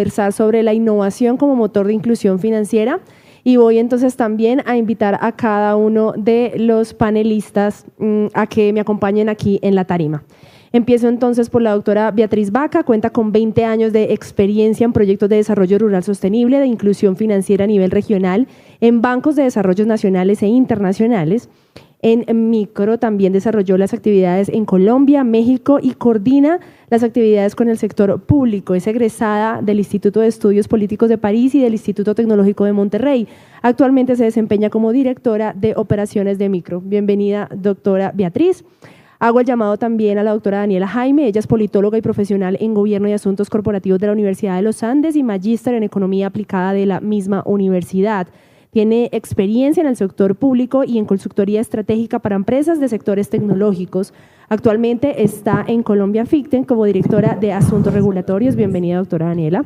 conversar sobre la innovación como motor de inclusión financiera y voy entonces también a invitar a cada uno de los panelistas a que me acompañen aquí en la tarima. Empiezo entonces por la doctora Beatriz Vaca, cuenta con 20 años de experiencia en proyectos de desarrollo rural sostenible, de inclusión financiera a nivel regional, en bancos de desarrollo nacionales e internacionales. En micro también desarrolló las actividades en Colombia, México y coordina las actividades con el sector público. Es egresada del Instituto de Estudios Políticos de París y del Instituto Tecnológico de Monterrey. Actualmente se desempeña como directora de operaciones de micro. Bienvenida, doctora Beatriz. Hago el llamado también a la doctora Daniela Jaime. Ella es politóloga y profesional en Gobierno y Asuntos Corporativos de la Universidad de los Andes y magíster en Economía Aplicada de la misma universidad. Tiene experiencia en el sector público y en consultoría estratégica para empresas de sectores tecnológicos. Actualmente está en Colombia Ficten como directora de Asuntos Regulatorios. Bienvenida, doctora Daniela.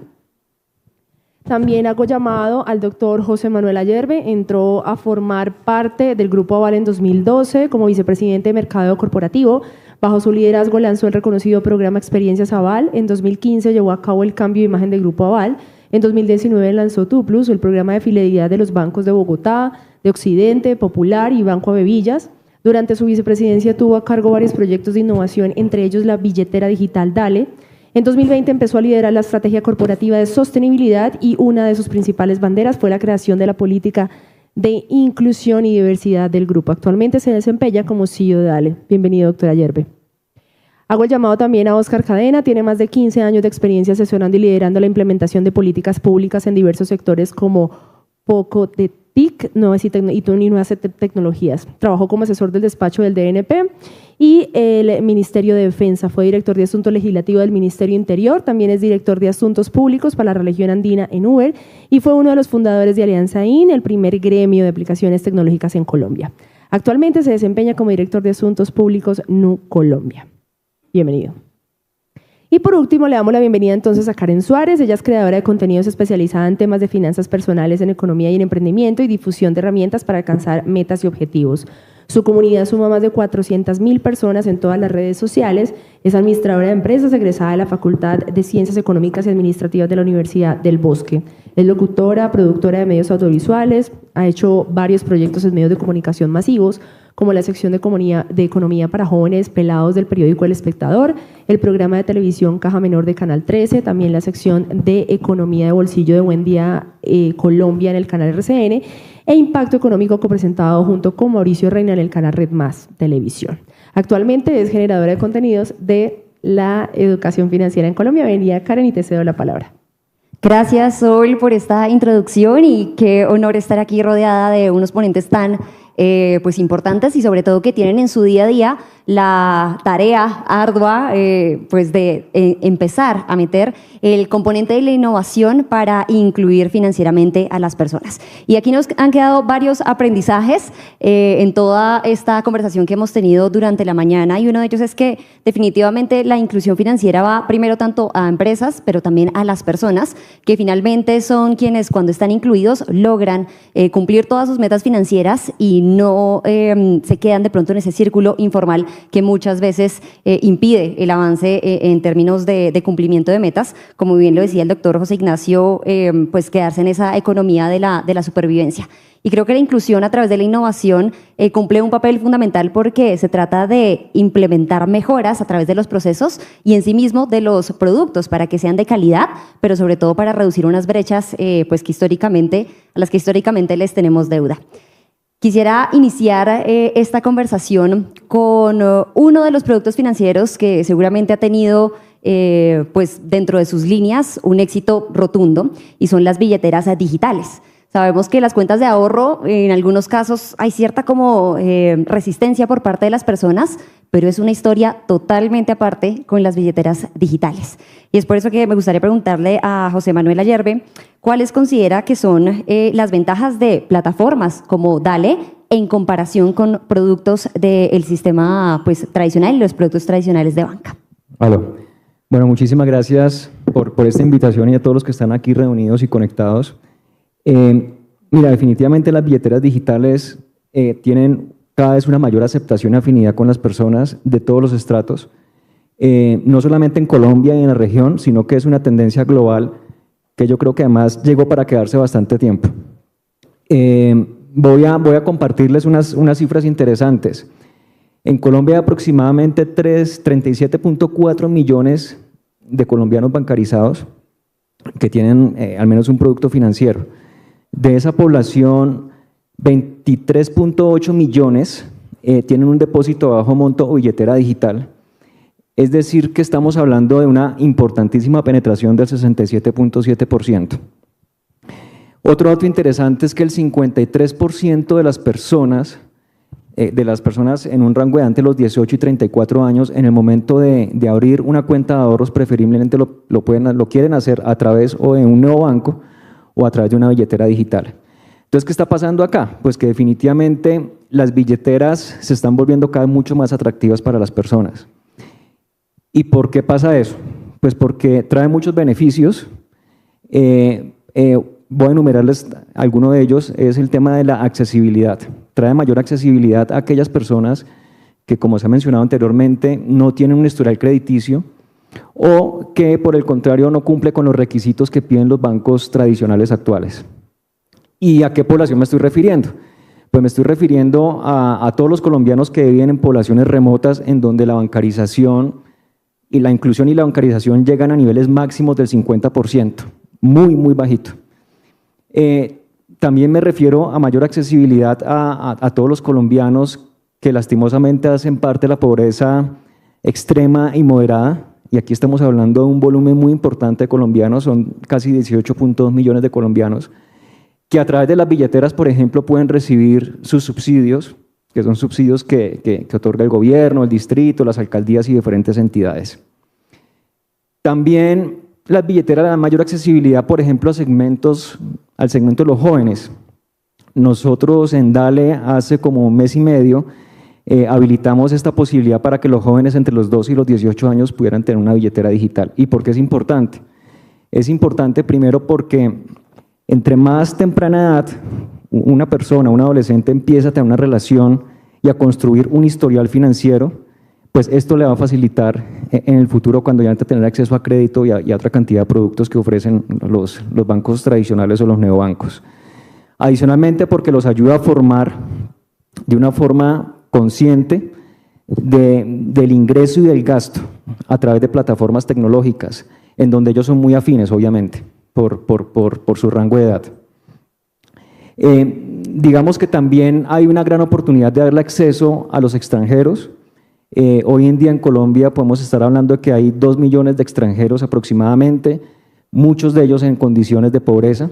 También hago llamado al doctor José Manuel Ayerbe. Entró a formar parte del Grupo Aval en 2012 como vicepresidente de Mercado Corporativo. Bajo su liderazgo lanzó el reconocido programa Experiencias Aval. En 2015 llevó a cabo el cambio de imagen del Grupo Aval. En 2019 lanzó TUPLUS, el programa de fidelidad de los bancos de Bogotá, de Occidente, Popular y Banco Avevillas. Durante su vicepresidencia tuvo a cargo varios proyectos de innovación, entre ellos la billetera digital DALE. En 2020 empezó a liderar la estrategia corporativa de sostenibilidad y una de sus principales banderas fue la creación de la política de inclusión y diversidad del grupo. Actualmente se desempeña como CEO de DALE. Bienvenido, doctora Ayerbe. Hago el llamado también a Óscar Cadena, tiene más de 15 años de experiencia asesorando y liderando la implementación de políticas públicas en diversos sectores como Poco de TIC, nuevas y nuevas tecnologías. Trabajó como asesor del despacho del DNP y el Ministerio de Defensa. Fue director de Asuntos Legislativos del Ministerio Interior, también es director de Asuntos Públicos para la región andina en Uber y fue uno de los fundadores de Alianza IN, el primer gremio de aplicaciones tecnológicas en Colombia. Actualmente se desempeña como director de Asuntos Públicos NU Colombia. Bienvenido. Y por último, le damos la bienvenida entonces a Karen Suárez. Ella es creadora de contenidos especializada en temas de finanzas personales, en economía y en emprendimiento y difusión de herramientas para alcanzar metas y objetivos. Su comunidad suma más de 400.000 personas en todas las redes sociales. Es administradora de empresas, egresada de la Facultad de Ciencias Económicas y Administrativas de la Universidad del Bosque. Es locutora, productora de medios audiovisuales, ha hecho varios proyectos en medios de comunicación masivos, como la sección de economía para jóvenes pelados del periódico El Espectador, el programa de televisión Caja Menor de Canal 13, también la sección de economía de bolsillo de Buen Día Colombia en el canal RCN e Impacto Económico copresentado junto con Mauricio Reina en el canal Red Más Televisión. Actualmente es generadora de contenidos de la educación financiera en Colombia. Bienvenida, Karen, y te cedo la palabra. Gracias, Sol, por esta introducción y qué honor estar aquí rodeada de unos ponentes tan pues importantes y sobre todo que tienen en su día a día la tarea ardua pues de empezar a meter el componente de la innovación para incluir financieramente a las personas. Y aquí nos han quedado varios aprendizajes en toda esta conversación que hemos tenido durante la mañana y uno de ellos es que definitivamente la inclusión financiera va primero tanto a empresas pero también a las personas que finalmente son quienes cuando están incluidos logran cumplir todas sus metas financieras y no se quedan de pronto en ese círculo informal que muchas veces impide el avance en términos de cumplimiento de metas, como bien lo decía el doctor José Ignacio, pues quedarse en esa economía de la supervivencia. Y creo que la inclusión a través de la innovación cumple un papel fundamental porque se trata de implementar mejoras a través de los procesos y en sí mismo de los productos para que sean de calidad, pero sobre todo para reducir unas brechas pues a las que históricamente les tenemos deuda. Quisiera iniciar esta conversación con uno de los productos financieros que seguramente ha tenido pues dentro de sus líneas un éxito rotundo y son las billeteras digitales. Sabemos que las cuentas de ahorro, en algunos casos hay cierta como resistencia por parte de las personas, pero es una historia totalmente aparte con las billeteras digitales. Y es por eso que me gustaría preguntarle a José Manuel Ayerbe, ¿cuáles considera que son las ventajas de plataformas como DALE en comparación con productos del sistema pues, tradicional y los productos tradicionales de banca? Aló. Bueno, muchísimas gracias por esta invitación y a todos los que están aquí reunidos y conectados. Mira, definitivamente las billeteras digitales tienen cada vez una mayor aceptación y afinidad con las personas de todos los estratos, no solamente en Colombia y en la región, sino que es una tendencia global que yo creo que además llegó para quedarse bastante tiempo. Voy a compartirles unas cifras interesantes. En Colombia hay aproximadamente 37.4 millones de colombianos bancarizados que tienen al menos un producto financiero. De esa población, 23.8 millones tienen un depósito de bajo monto o billetera digital. Es decir, que estamos hablando de una importantísima penetración del 67.7%. Otro dato interesante es que el 53% de las personas en un rango de entre los 18 y 34 años, en el momento de abrir una cuenta de ahorros, preferiblemente lo quieren hacer a través o de un nuevo banco o a través de una billetera digital. Entonces, ¿qué está pasando acá? Pues que definitivamente las billeteras se están volviendo cada vez mucho más atractivas para las personas. ¿Y por qué pasa eso? Pues porque trae muchos beneficios. Voy a enumerarles algunos de ellos. Es el tema de la accesibilidad. Trae mayor accesibilidad a aquellas personas que, como se ha mencionado anteriormente, no tienen un historial crediticio o que, por el contrario, no cumple con los requisitos que piden los bancos tradicionales actuales. ¿Y a qué población me estoy refiriendo? Pues me estoy refiriendo a todos los colombianos que viven en poblaciones remotas en donde la bancarización y la inclusión y la bancarización llegan a niveles máximos del 50%, muy, muy bajito. También me refiero a mayor accesibilidad a todos los colombianos que lastimosamente hacen parte de la pobreza extrema y moderada, y aquí estamos hablando de un volumen muy importante de colombianos, son casi 18.2 millones de colombianos, que a través de las billeteras, por ejemplo, pueden recibir sus subsidios, que son subsidios que otorga el gobierno, el distrito, las alcaldías y diferentes entidades. También las billeteras dan mayor accesibilidad, por ejemplo, al segmento de los jóvenes. Nosotros en Dale hace como un mes y medio habilitamos esta posibilidad para que los jóvenes entre los 12 y los 18 años pudieran tener una billetera digital. ¿Y por qué es importante? Es importante primero porque entre más temprana edad una persona, un adolescente empieza a tener una relación y a construir un historial financiero, pues esto le va a facilitar en el futuro cuando ya empiece a tener acceso a crédito y a otra cantidad de productos que ofrecen los bancos tradicionales o los neobancos. Adicionalmente, porque los ayuda a formar de una forma consciente del ingreso y del gasto a través de plataformas tecnológicas, en donde ellos son muy afines, obviamente, por su rango de edad. Digamos que también hay una gran oportunidad de darle acceso a los extranjeros. Hoy en día en Colombia podemos estar hablando de que hay 2 millones de extranjeros aproximadamente, muchos de ellos en condiciones de pobreza.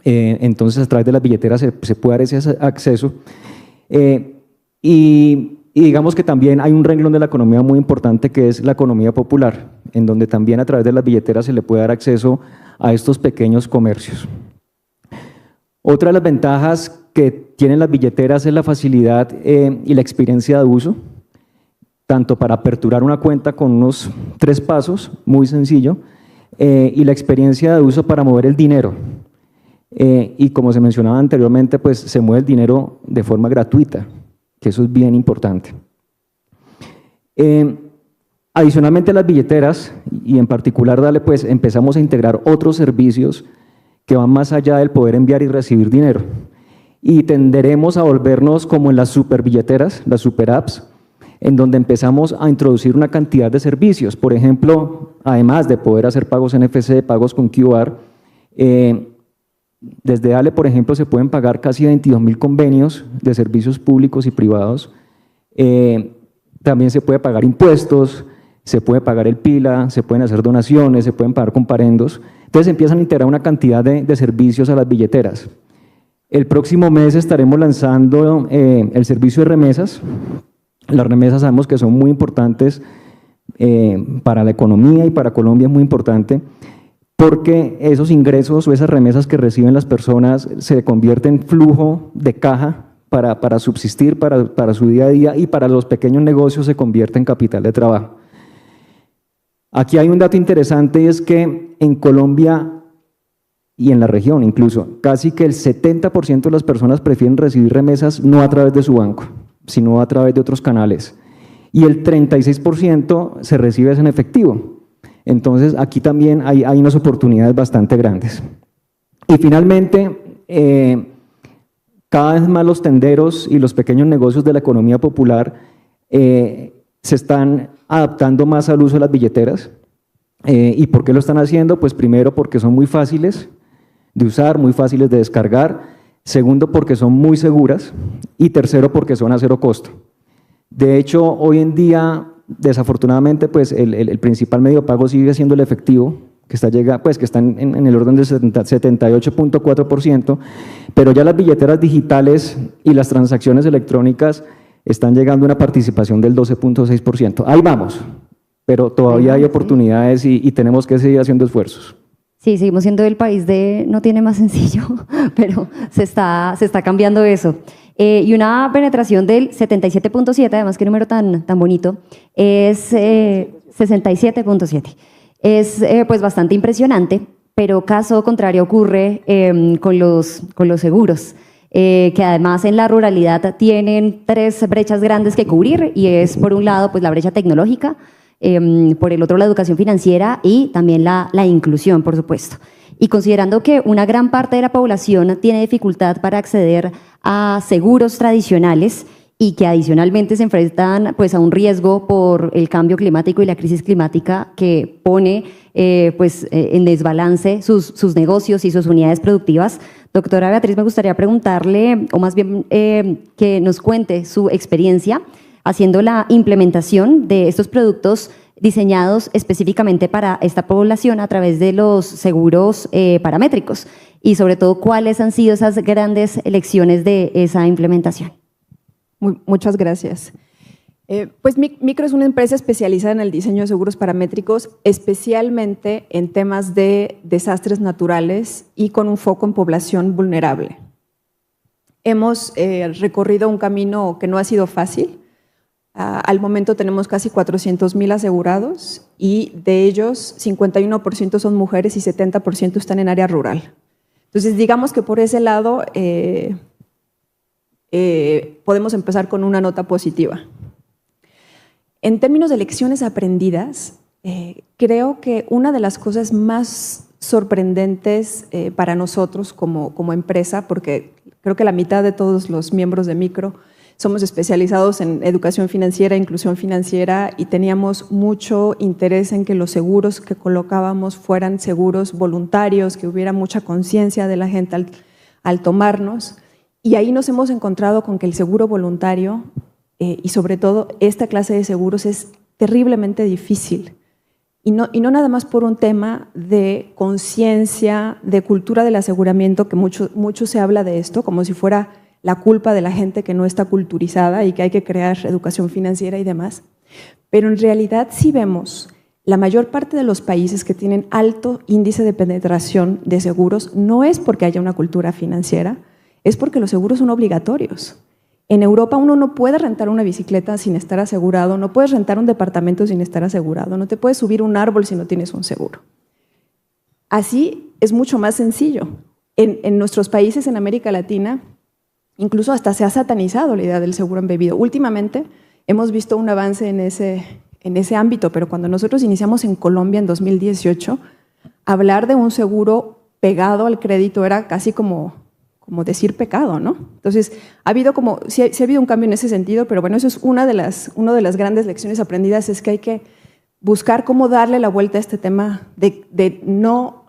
Entonces, a través de las billeteras se puede dar ese acceso. Y digamos que también hay un renglón de la economía muy importante, que es la economía popular, en donde también a través de las billeteras se le puede dar acceso a estos pequeños comercios. Otra de las ventajas que tienen las billeteras es la facilidad y la experiencia de uso, tanto para aperturar una cuenta con unos 3 pasos, muy sencillo, y la experiencia de uso para mover el dinero. Y como se mencionaba anteriormente, pues se mueve el dinero de forma gratuita, que eso es bien importante. Adicionalmente a las billeteras, y en particular Dale, pues empezamos a integrar otros servicios que van más allá del poder enviar y recibir dinero. Y tenderemos a volvernos como en las superbilleteras, las super apps, en donde empezamos a introducir una cantidad de servicios. Por ejemplo, además de poder hacer pagos NFC, pagos con QR, desde Dale, por ejemplo, se pueden pagar casi 22.000 convenios de servicios públicos y privados. También se puede pagar impuestos, se puede pagar el PILA, se pueden hacer donaciones, se pueden pagar comparendos. Entonces empiezan a integrar una cantidad de servicios a las billeteras. El próximo mes estaremos lanzando el servicio de remesas. Las remesas sabemos que son muy importantes para la economía y para Colombia es muy importante, porque esos ingresos o esas remesas que reciben las personas se convierten en flujo de caja para subsistir, para su día a día, y para los pequeños negocios se convierte en capital de trabajo. Aquí hay un dato interesante, y es que en Colombia y en la región incluso, casi que el 70% de las personas prefieren recibir remesas no a través de su banco, sino a través de otros canales, y el 36% se recibe en efectivo. Entonces, aquí también hay unas oportunidades bastante grandes. Y finalmente, cada vez más los tenderos y los pequeños negocios de la economía popular se están adaptando más al uso de las billeteras. ¿Y por qué lo están haciendo? Pues primero porque son muy fáciles de usar, muy fáciles de descargar. Segundo, porque son muy seguras. Y tercero, porque son a cero costo. De hecho, hoy en día, desafortunadamente, pues el principal medio de pago sigue siendo el efectivo, que está en el orden del 78.4%, pero ya las billeteras digitales y las transacciones electrónicas están llegando a una participación del 12.6%. Ahí vamos, pero todavía hay oportunidades y tenemos que seguir haciendo esfuerzos. Sí, seguimos siendo el país de no tiene más sencillo, pero se está cambiando eso. Y una penetración del 77.7, además qué número tan bonito, es 67.7. Es pues bastante impresionante, pero caso contrario ocurre con los seguros, que además en la ruralidad tienen 3 brechas grandes que cubrir, y es por un lado pues la brecha tecnológica, por el otro la educación financiera y también la inclusión, por supuesto. Y considerando que una gran parte de la población tiene dificultad para acceder a seguros tradicionales y que adicionalmente se enfrentan pues a un riesgo por el cambio climático y la crisis climática que pone en desbalance sus negocios y sus unidades productivas, doctora Beatriz, me gustaría preguntarle, o más bien que nos cuente su experiencia haciendo la implementación de estos productos diseñados específicamente para esta población a través de los seguros paramétricos, y sobre todo cuáles han sido esas grandes lecciones de esa implementación. Muchas gracias. Pues Micro es una empresa especializada en el diseño de seguros paramétricos, especialmente en temas de desastres naturales y con un foco en población vulnerable. Hemos recorrido un camino que no ha sido fácil. Al momento tenemos casi 400,000 asegurados y de ellos 51% son mujeres y 70% están en área rural. Entonces, digamos que por ese lado podemos empezar con una nota positiva. En términos de lecciones aprendidas, creo que una de las cosas más sorprendentes para nosotros como empresa, porque creo que la mitad de todos los miembros de Micro somos especializados en educación financiera, inclusión financiera, y teníamos mucho interés en que los seguros que colocábamos fueran seguros voluntarios, que hubiera mucha conciencia de la gente al tomarnos. Y ahí nos hemos encontrado con que el seguro voluntario y sobre todo esta clase de seguros es terriblemente difícil. Y no nada más por un tema de conciencia, de cultura del aseguramiento, que mucho se habla de esto, como si fuera la culpa de la gente que no está culturizada y que hay que crear educación financiera y demás. Pero en realidad sí vemos la mayor parte de los países que tienen alto índice de penetración de seguros no es porque haya una cultura financiera, es porque los seguros son obligatorios. En Europa uno no puede rentar una bicicleta sin estar asegurado, no puedes rentar un departamento sin estar asegurado, no te puedes subir un árbol si no tienes un seguro. Así es mucho más sencillo. En nuestros países en América Latina, incluso hasta se ha satanizado la idea del seguro embebido. Últimamente hemos visto un avance en ese ámbito, pero cuando nosotros iniciamos en Colombia en 2018, hablar de un seguro pegado al crédito era casi como decir pecado, ¿no? Entonces, sí ha habido un cambio en ese sentido, pero bueno, eso es una de las grandes lecciones aprendidas, es que hay que buscar cómo darle la vuelta a este tema de no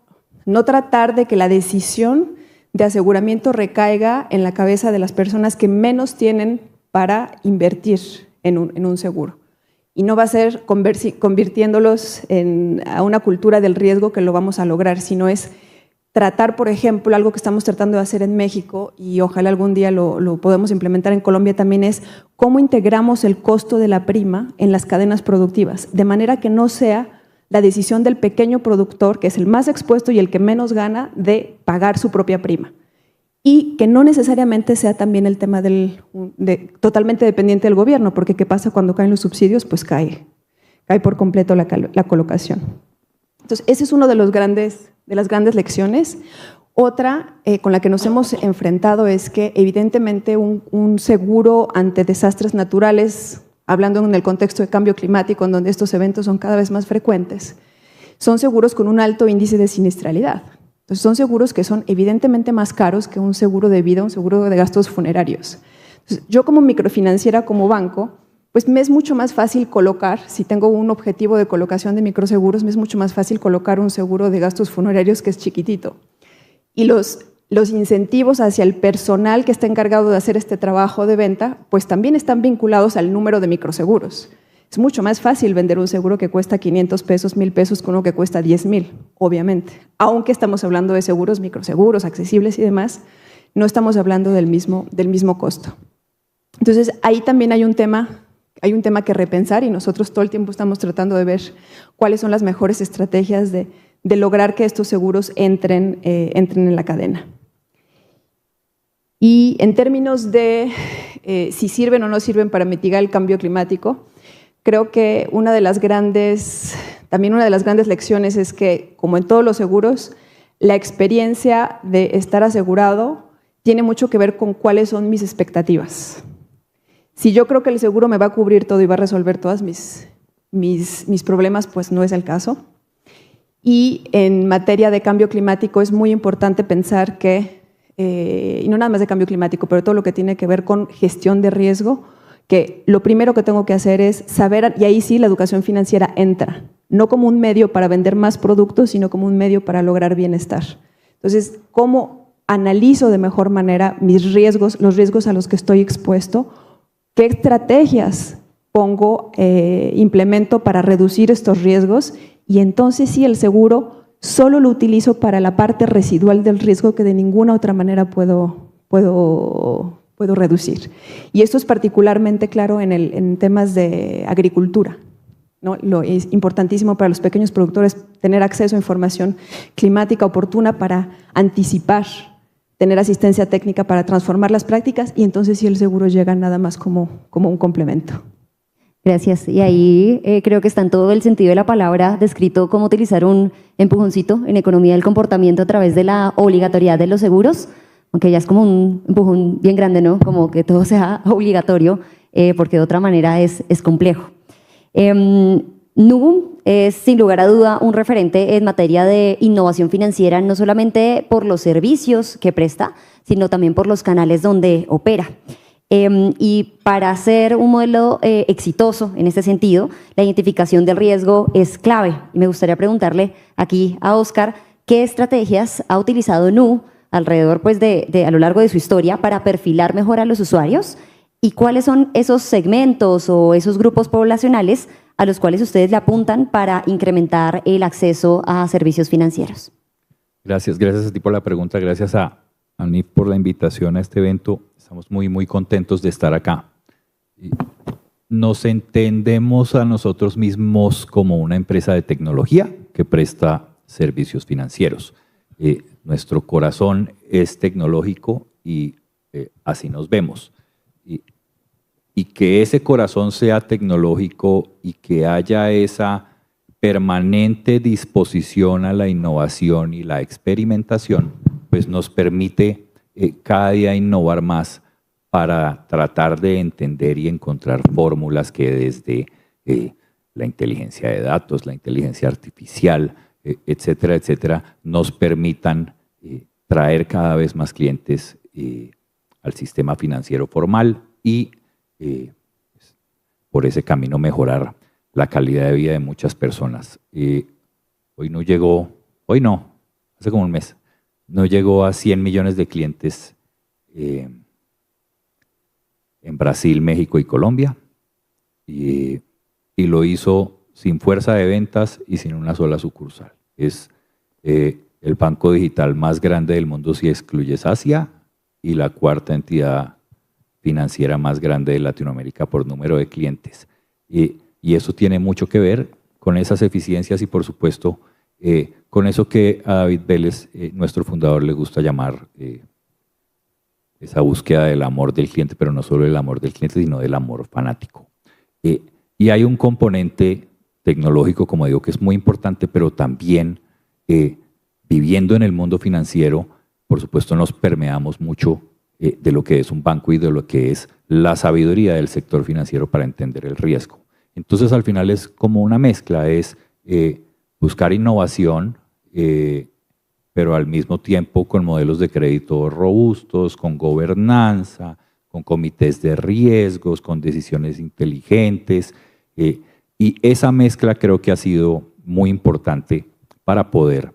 tratar de que la decisión de aseguramiento recaiga en la cabeza de las personas que menos tienen para invertir en un seguro. Y no va a ser convirtiéndolos a una cultura del riesgo que lo vamos a lograr, sino es tratar, por ejemplo, algo que estamos tratando de hacer en México y ojalá algún día lo podemos implementar en Colombia también, es cómo integramos el costo de la prima en las cadenas productivas, de manera que no sea la decisión del pequeño productor, que es el más expuesto y el que menos gana, de pagar su propia prima. Y que no necesariamente sea también el tema totalmente dependiente del gobierno, porque ¿qué pasa cuando caen los subsidios? Pues cae por completo la colocación. Entonces, ese es uno de las grandes lecciones. Otra con la que nos hemos enfrentado es que evidentemente un seguro ante desastres naturales, hablando en el contexto de cambio climático, en donde estos eventos son cada vez más frecuentes, son seguros con un alto índice de siniestralidad. Entonces, son seguros que son evidentemente más caros que un seguro de vida, un seguro de gastos funerarios. Entonces, yo como microfinanciera, como banco, pues me es mucho más fácil colocar, si tengo un objetivo de colocación de microseguros, me es mucho más fácil colocar un seguro de gastos funerarios que es chiquitito. Y los incentivos hacia el personal que está encargado de hacer este trabajo de venta, pues también están vinculados al número de microseguros. Es mucho más fácil vender un seguro que cuesta 500 pesos, 1,000 pesos, que uno que cuesta 10,000, obviamente. Aunque estamos hablando de seguros, microseguros, accesibles y demás, no estamos hablando del mismo costo. Entonces, ahí también hay un tema que repensar y nosotros todo el tiempo estamos tratando de ver cuáles son las mejores estrategias de lograr que estos seguros entren en la cadena. Y en términos de si sirven o no sirven para mitigar el cambio climático, creo que una de las grandes lecciones es que, como en todos los seguros, la experiencia de estar asegurado tiene mucho que ver con cuáles son mis expectativas. Si yo creo que el seguro me va a cubrir todo y va a resolver todos mis problemas, pues no es el caso. Y en materia de cambio climático es muy importante pensar que, y no nada más de cambio climático, pero todo lo que tiene que ver con gestión de riesgo, que lo primero que tengo que hacer es saber, y ahí sí la educación financiera entra, no como un medio para vender más productos, sino como un medio para lograr bienestar. Entonces, ¿cómo analizo de mejor manera mis riesgos, los riesgos a los que estoy expuesto? ¿Qué estrategias implemento para reducir estos riesgos? Y entonces sí, el seguro solo lo utilizo para la parte residual del riesgo que de ninguna otra manera puedo reducir. Y esto es particularmente claro en temas de agricultura, ¿no? Lo es importantísimo para los pequeños productores tener acceso a información climática oportuna para anticipar, tener asistencia técnica para transformar las prácticas, y entonces sí el seguro llega nada más como un complemento. Gracias. Y ahí creo que está en todo el sentido de la palabra descrito cómo utilizar un empujoncito en economía del comportamiento a través de la obligatoriedad de los seguros, aunque ya es como un empujón bien grande, ¿no? Como que todo sea obligatorio, porque de otra manera es complejo. Nu es sin lugar a duda un referente en materia de innovación financiera, no solamente por los servicios que presta, sino también por los canales donde opera. Y para ser un modelo exitoso en este sentido, la identificación del riesgo es clave. Y me gustaría preguntarle aquí a Óscar, ¿qué estrategias ha utilizado Nu alrededor pues, a lo largo de su historia para perfilar mejor a los usuarios? ¿Y cuáles son esos segmentos o esos grupos poblacionales a los cuales ustedes le apuntan para incrementar el acceso a servicios financieros? Gracias a ti por la pregunta, gracias a NIF por la invitación a este evento. Estamos muy contentos de estar acá. Nos entendemos a nosotros mismos como una empresa de tecnología que presta servicios financieros. Nuestro corazón es tecnológico y así nos vemos. Y que ese corazón sea tecnológico y que haya esa permanente disposición a la innovación y la experimentación, pues nos permite cada día innovar más para tratar de entender y encontrar fórmulas que desde la inteligencia de datos, la inteligencia artificial, etcétera, etcétera, nos permitan traer cada vez más clientes al sistema financiero formal y por ese camino mejorar la calidad de vida de muchas personas. Hace como un mes, no llegó a 100 millones de clientes en Brasil, México y Colombia, y lo hizo sin fuerza de ventas y sin una sola sucursal. Es el banco digital más grande del mundo si excluyes Asia y la cuarta entidad financiera más grande de Latinoamérica por número de clientes. Y eso tiene mucho que ver con esas eficiencias y por supuesto con eso que a David Vélez, nuestro fundador, le gusta llamar esa búsqueda del amor del cliente, pero no solo del amor del cliente, sino del amor fanático. Y hay un componente tecnológico, como digo, que es muy importante, pero también viviendo en el mundo financiero, por supuesto nos permeamos mucho de lo que es un banco y de lo que es la sabiduría del sector financiero para entender el riesgo. Entonces al final es como una mezcla, es buscar innovación, pero al mismo tiempo con modelos de crédito robustos, con gobernanza, con comités de riesgos, con decisiones inteligentes. Y esa mezcla creo que ha sido muy importante para poder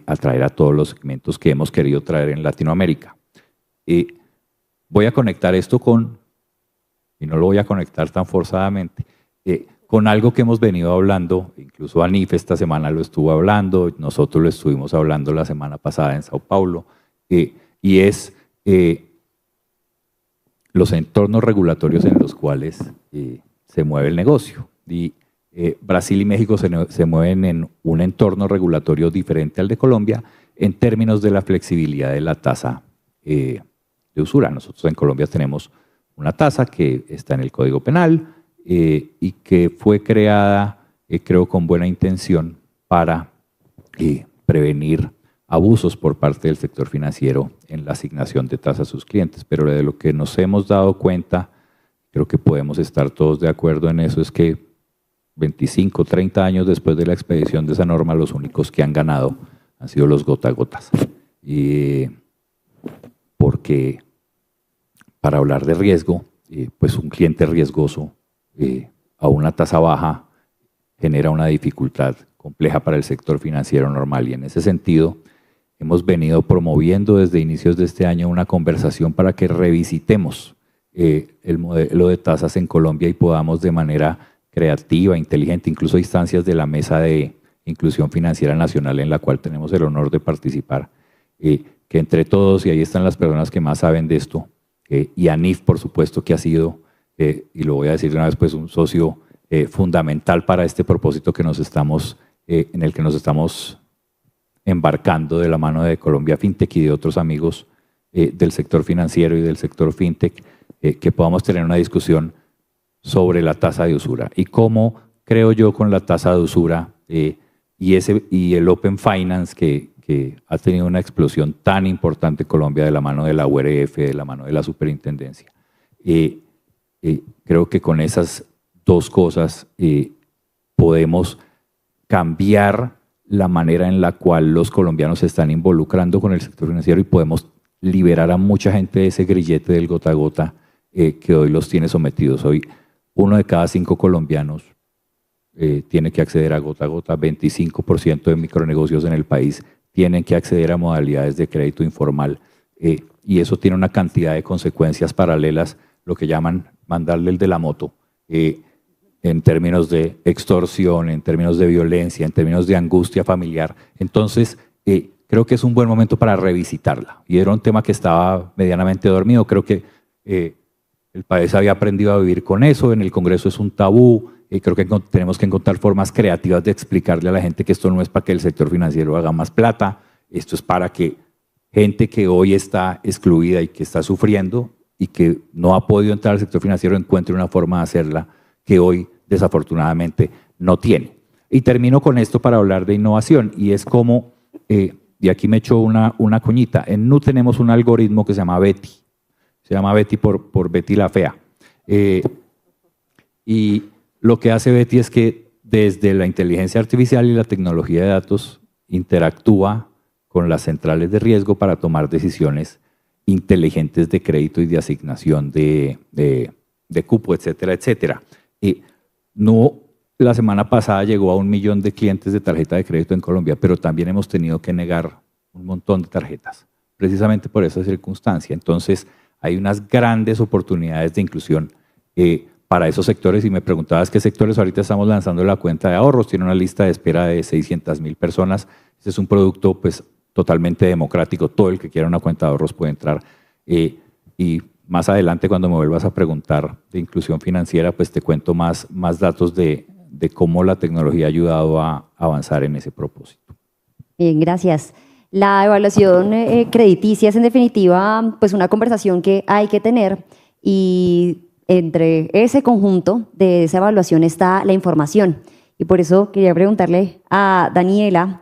atraer a todos los segmentos que hemos querido traer en Latinoamérica. Voy a conectar esto y no lo voy a conectar tan forzadamente, con algo que hemos venido hablando, incluso Anif esta semana lo estuvo hablando, nosotros lo estuvimos hablando la semana pasada en Sao Paulo, y es los entornos regulatorios en los cuales se mueve el negocio. Y Brasil y México se mueven en un entorno regulatorio diferente al de Colombia en términos de la flexibilidad de la tasa de usura. Nosotros en Colombia tenemos una tasa que está en el Código Penal y que fue creada, creo, con buena intención para prevenir abusos por parte del sector financiero en la asignación de tasas a sus clientes. Pero de lo que nos hemos dado cuenta, creo que podemos estar todos de acuerdo en eso, es que 25, 30 años después de la expedición de esa norma, los únicos que han ganado han sido los gota a gotas. Porque para hablar de riesgo, pues un cliente riesgoso a una tasa baja genera una dificultad compleja para el sector financiero normal. Y en ese sentido, hemos venido promoviendo desde inicios de este año una conversación para que revisitemos el modelo de tasas en Colombia y podamos de manera creativa, inteligente, incluso a instancias de la Mesa de Inclusión Financiera Nacional, en la cual tenemos el honor de participar, que entre todos, y ahí están las personas que más saben de esto, y Anif, por supuesto, que ha sido, y lo voy a decir de una vez, pues un socio fundamental para este propósito que en el que nos estamos embarcando de la mano de Colombia FinTech y de otros amigos del sector financiero y del sector FinTech, que podamos tener una discusión sobre la tasa de usura y cómo, creo yo, con la tasa de usura y el Open Finance que ha tenido una explosión tan importante en Colombia de la mano de la URF, de la mano de la superintendencia. Creo que con esas dos cosas podemos cambiar la manera en la cual los colombianos se están involucrando con el sector financiero y podemos liberar a mucha gente de ese grillete del gota a gota que hoy los tiene sometidos. Hoy 1 de cada 5 colombianos tiene que acceder a gota, 25% de micronegocios en el país tienen que acceder a modalidades de crédito informal y eso tiene una cantidad de consecuencias paralelas, lo que llaman mandarle el de la moto, en términos de extorsión, en términos de violencia, en términos de angustia familiar. Entonces, creo que es un buen momento para revisitarla. Y era un tema que estaba medianamente dormido. Creo que el país había aprendido a vivir con eso. En el Congreso es un tabú. Creo que tenemos que encontrar formas creativas de explicarle a la gente que esto no es para que el sector financiero haga más plata. Esto es para que gente que hoy está excluida y que está sufriendo y que no ha podido entrar al sector financiero encuentre una forma de hacerla que hoy desafortunadamente no tiene. Y termino con esto para hablar de innovación y es como, y aquí me echo una cuñita, en NU tenemos un algoritmo que se llama Betty. Se llama Betty por Betty la Fea. Y lo que hace Betty es que desde la inteligencia artificial y la tecnología de datos interactúa con las centrales de riesgo para tomar decisiones inteligentes de crédito y de asignación de cupo, etcétera, etcétera. No, la semana pasada llegó a 1 millón de clientes de tarjeta de crédito en Colombia, pero también hemos tenido que negar un montón de tarjetas, precisamente por esa circunstancia. Entonces, hay unas grandes oportunidades de inclusión para esos sectores y me preguntabas qué sectores. Ahorita estamos lanzando la cuenta de ahorros, tiene una lista de espera de 600,000 personas. Este es un producto pues totalmente democrático, todo el que quiera una cuenta de ahorros puede entrar y más adelante cuando me vuelvas a preguntar de inclusión financiera pues te cuento más datos de cómo la tecnología ha ayudado a avanzar en ese propósito. Bien, gracias. La evaluación crediticia es en definitiva pues una conversación que hay que tener y entre ese conjunto de esa evaluación está la información. Y por eso quería preguntarle a Daniela,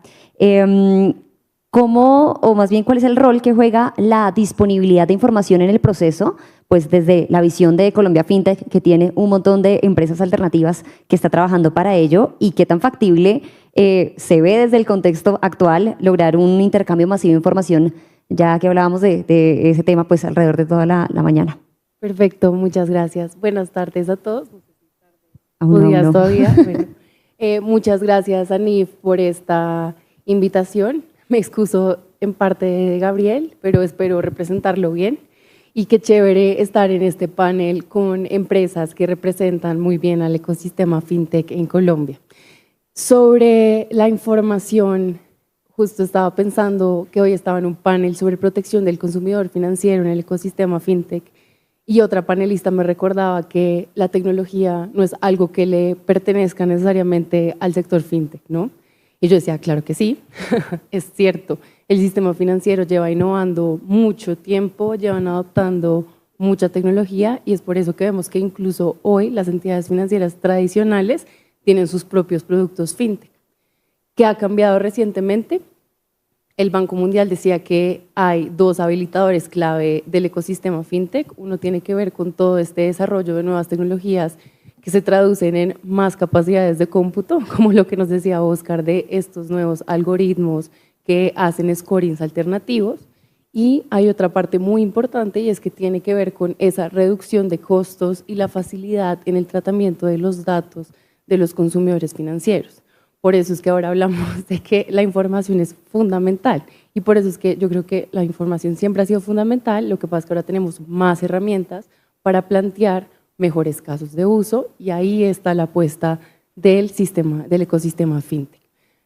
¿cómo, o más bien cuál es el rol que juega la disponibilidad de información en el proceso pues desde la visión de Colombia FinTech, que tiene un montón de empresas alternativas que está trabajando para ello, y qué tan factible se ve desde el contexto actual lograr un intercambio masivo de información, ya que hablábamos de ese tema pues alrededor de toda la mañana. Perfecto, muchas gracias. Buenas tardes a todos. Aún no, Días no. todavía. Bueno, muchas gracias, Anif, por esta invitación. Me excuso en parte de Gabriel, pero espero representarlo bien. Y qué chévere estar en este panel con empresas que representan muy bien al ecosistema fintech en Colombia. Sobre la información, justo estaba pensando que hoy estaba en un panel sobre protección del consumidor financiero en el ecosistema fintech, y otra panelista me recordaba que la tecnología no es algo que le pertenezca necesariamente al sector fintech, ¿no? Y yo decía, claro que sí, es cierto. El sistema financiero lleva innovando mucho tiempo, llevan adoptando mucha tecnología, y es por eso que vemos que incluso hoy las entidades financieras tradicionales tienen sus propios productos fintech. ¿Qué ha cambiado recientemente? El Banco Mundial decía que hay dos habilitadores clave del ecosistema fintech. Uno tiene que ver con todo este desarrollo de nuevas tecnologías que se traducen en más capacidades de cómputo, como lo que nos decía Oscar de estos nuevos algoritmos que hacen scorings alternativos. Y hay otra parte muy importante, y es que tiene que ver con esa reducción de costos y la facilidad en el tratamiento de los datos de los consumidores financieros. Por eso es que ahora hablamos de que la información es fundamental, y por eso es que yo creo que la información siempre ha sido fundamental. Lo que pasa es que ahora tenemos más herramientas para plantear mejores casos de uso, y ahí está la apuesta del ecosistema fintech.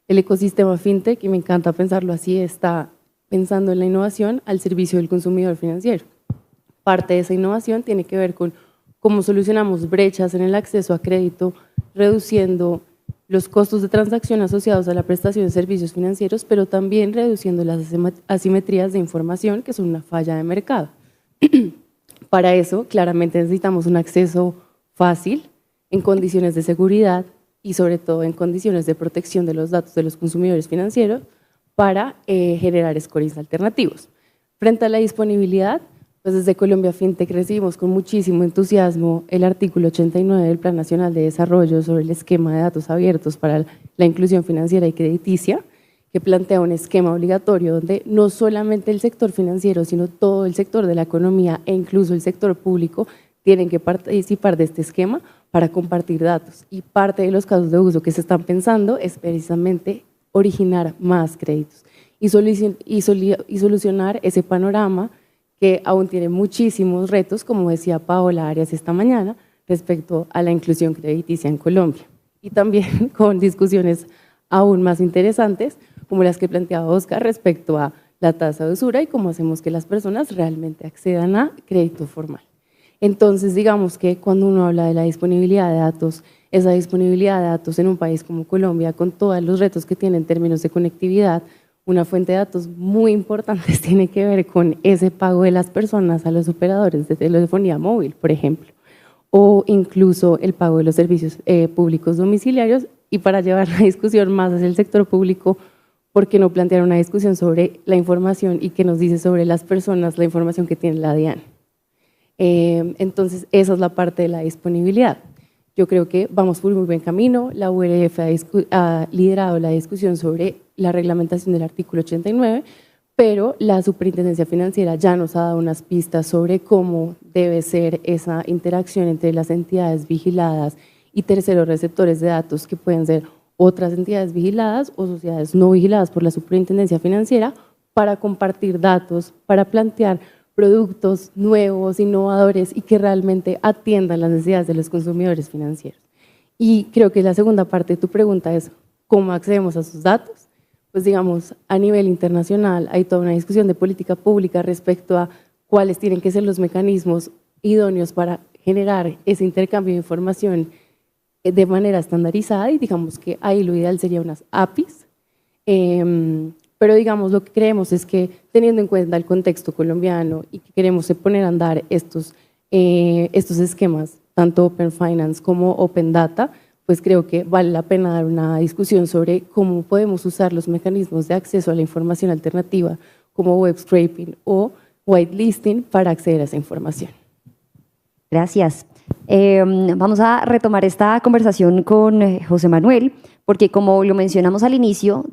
El ecosistema fintech, y me encanta pensarlo así, está pensando en la innovación al servicio del consumidor financiero. Parte de esa innovación tiene que ver con cómo solucionamos brechas en el acceso a crédito, reduciendo los costos de transacción asociados a la prestación de servicios financieros, pero también reduciendo las asimetrías de información, que son una falla de mercado. Para eso, claramente necesitamos un acceso fácil, en condiciones de seguridad y sobre todo en condiciones de protección de los datos de los consumidores financieros, para generar scorings alternativos. Frente a la disponibilidad, pues desde Colombia FinTech recibimos con muchísimo entusiasmo el artículo 89 del Plan Nacional de Desarrollo sobre el esquema de datos abiertos para la inclusión financiera y crediticia, que plantea un esquema obligatorio donde no solamente el sector financiero, sino todo el sector de la economía e incluso el sector público tienen que participar de este esquema para compartir datos. Y parte de los casos de uso que se están pensando es precisamente originar más créditos y solucionar ese panorama que aún tiene muchísimos retos, como decía Paola Arias esta mañana, respecto a la inclusión crediticia en Colombia. Y también con discusiones aún más interesantes, como las que planteaba Oscar respecto a la tasa de usura y cómo hacemos que las personas realmente accedan a crédito formal. Entonces, digamos que cuando uno habla de la disponibilidad de datos, esa disponibilidad de datos en un país como Colombia, con todos los retos que tiene en términos de conectividad, una fuente de datos muy importante tiene que ver con ese pago de las personas a los operadores de telefonía móvil, por ejemplo, o incluso el pago de los servicios públicos domiciliarios. Y para llevar la discusión más hacia el sector público, ¿por qué no plantear una discusión sobre la información y qué nos dice sobre las personas la información que tiene la DIAN? Entonces, esa es la parte de la disponibilidad. Yo creo que vamos por muy buen camino. La URF ha liderado la discusión sobre la reglamentación del artículo 89, pero la Superintendencia Financiera ya nos ha dado unas pistas sobre cómo debe ser esa interacción entre las entidades vigiladas y terceros receptores de datos, que pueden ser otras entidades vigiladas o sociedades no vigiladas por la Superintendencia Financiera, para compartir datos, para plantear productos nuevos, innovadores y que realmente atiendan las necesidades de los consumidores financieros. Y creo que la segunda parte de tu pregunta es ¿cómo accedemos a esos datos? Pues digamos, a nivel internacional hay toda una discusión de política pública respecto a cuáles tienen que ser los mecanismos idóneos para generar ese intercambio de información de manera estandarizada, y digamos que ahí lo ideal sería unas APIs, pero digamos lo que creemos es que teniendo en cuenta el contexto colombiano y que queremos poner a andar estos esquemas, tanto Open Finance como Open Data, pues creo que vale la pena dar una discusión sobre cómo podemos usar los mecanismos de acceso a la información alternativa como web scraping o whitelisting para acceder a esa información. Gracias. Vamos a retomar esta conversación con José Manuel, porque como lo mencionamos al inicio